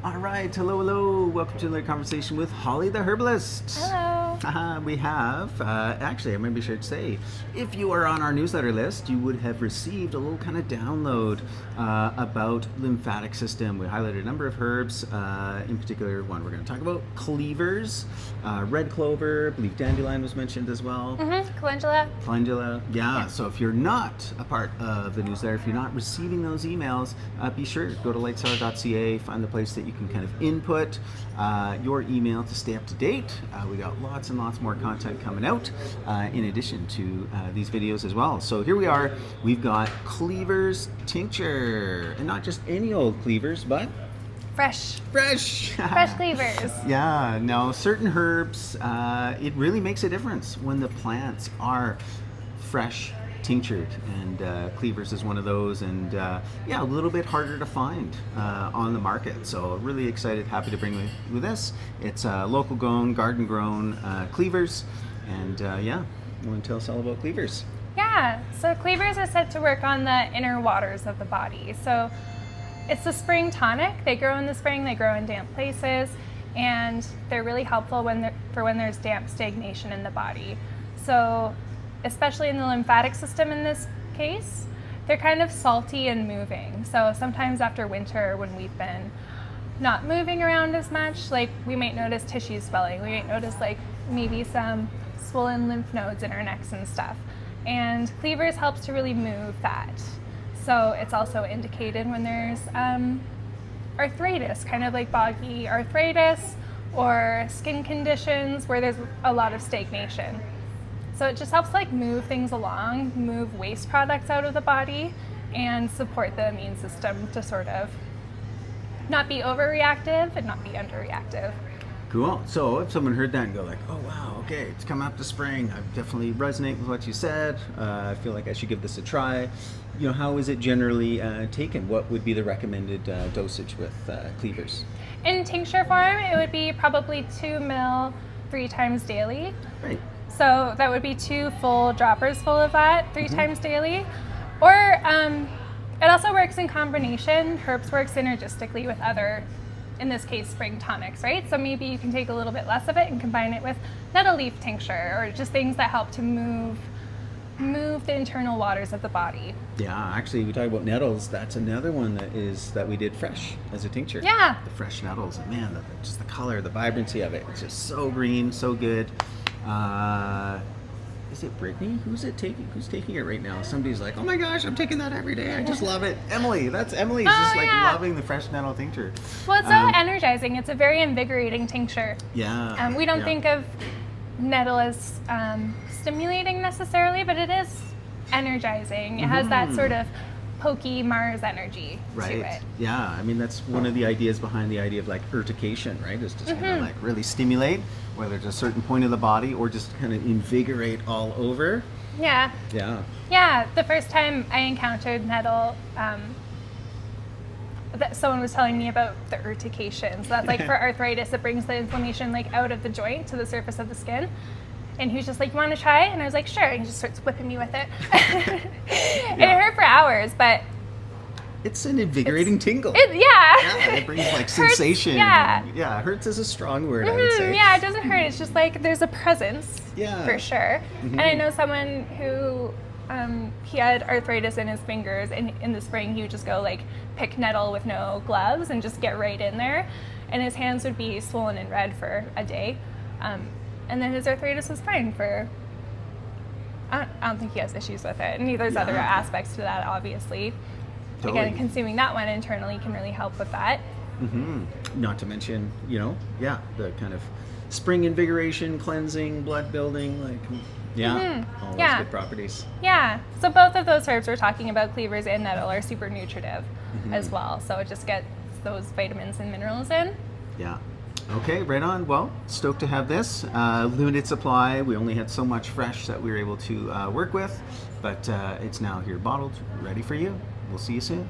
All right, hello. Welcome to another conversation with Holly the Herbalist. Hello. We have, actually, I maybe should say, if you are on our newsletter list, you would have received a little kind of download about lymphatic system. We highlighted a number of herbs, in particular one we're going to talk about, Cleavers, red clover, I believe dandelion was mentioned as well. Calendula. Yeah. So if you're not a part of the newsletter, if you're not receiving those emails, be sure to go to lightsour.ca, find the place that you can kind of input your email to stay up to date. We got lots and lots more content coming out in addition to these videos as well. So here we are. We've got Cleavers tincture, and not just any old Cleavers, but Fresh Cleavers. Yeah, no, certain herbs, it really makes a difference when the plants are fresh tinctured, and Cleavers is one of those, and yeah, a little bit harder to find on the market. So really excited, happy to bring you this. It's local grown, garden grown Cleavers, and yeah, you want to tell us all about Cleavers? Yeah, so Cleavers are said to work on the inner waters of the body. So it's the spring tonic. They grow in the spring, they grow in damp places, and they're really helpful for when there's damp stagnation in the body. So especially in the lymphatic system in this case, they're kind of salty and moving. So sometimes after winter, when we've been not moving around as much, like we might notice tissue swelling, we might notice like maybe some swollen lymph nodes in our necks and stuff. And Cleavers helps to really move that. So it's also indicated when there's arthritis, kind of like boggy arthritis, or skin conditions where there's a lot of stagnation. So it just helps like move things along, move waste products out of the body, and support the immune system to sort of not be overreactive and not be underreactive. Cool. So if someone heard that and go like, oh wow, okay, it's coming up to spring, I definitely resonate with what you said, I feel like I should give this a try. You know, how is it generally taken? What would be the recommended dosage with Cleavers? In tincture form, it would be probably 2 ml 3 times daily. Right. So that would be 2 full droppers full of that 3 times daily. Or it also works in combination. Herbs work synergistically with other, in this case, spring tonics, right? So maybe you can take a little bit less of it and combine it with nettle leaf tincture, or just things that help to move the internal waters of the body. Yeah, actually, we talk about nettles. That's another one that we did fresh as a tincture. Yeah. The fresh nettles, and man, just the color, the vibrancy of it. It's just so green, so good. Is it Brittany? Who's taking it right now? Somebody's like, oh my gosh, I'm taking that every day. I just love it. Emily, that's Emily. She's just like loving the fresh nettle tincture. Well, it's so energizing. It's a very invigorating tincture. Yeah. We don't think of nettle as stimulating necessarily, but it is energizing. It has that sort of pokey Mars energy to it. Yeah, I mean, that's one of the ideas behind the idea of like urtication, right? Is just kind of like really stimulate, whether it's a certain point of the body or just kind of invigorate all over. Yeah. Yeah. Yeah, the first time I encountered nettle, that someone was telling me about the urtication. So that's like for arthritis, it brings the inflammation like out of the joint to the surface of the skin. And he was just like, you want to try? And I was like, sure. And he just starts whipping me with it. And it hurt for hours, but it's an invigorating tingle. Yeah, it brings like sensation. Yeah, hurts is a strong word, I would say. Yeah, it doesn't hurt. It's just like there's a presence, for sure. And I know someone who he had arthritis in his fingers, and in the spring he would just go like pick nettle with no gloves and just get right in there, and his hands would be swollen and red for a day. And then his arthritis was fine for, I don't think he has issues with it. And there's other aspects to that, obviously. Totally. Again, consuming that one internally can really help with that. Not to mention, the kind of spring invigoration, cleansing, blood building, all those good properties. Yeah, so both of those herbs we're talking about, Cleavers and nettle, are super nutritive as well. So it just gets those vitamins and minerals in. Yeah. Okay, right on. Well, stoked to have this. Limited supply. We only had so much fresh that we were able to work with, but it's now here bottled, ready for you. We'll see you soon.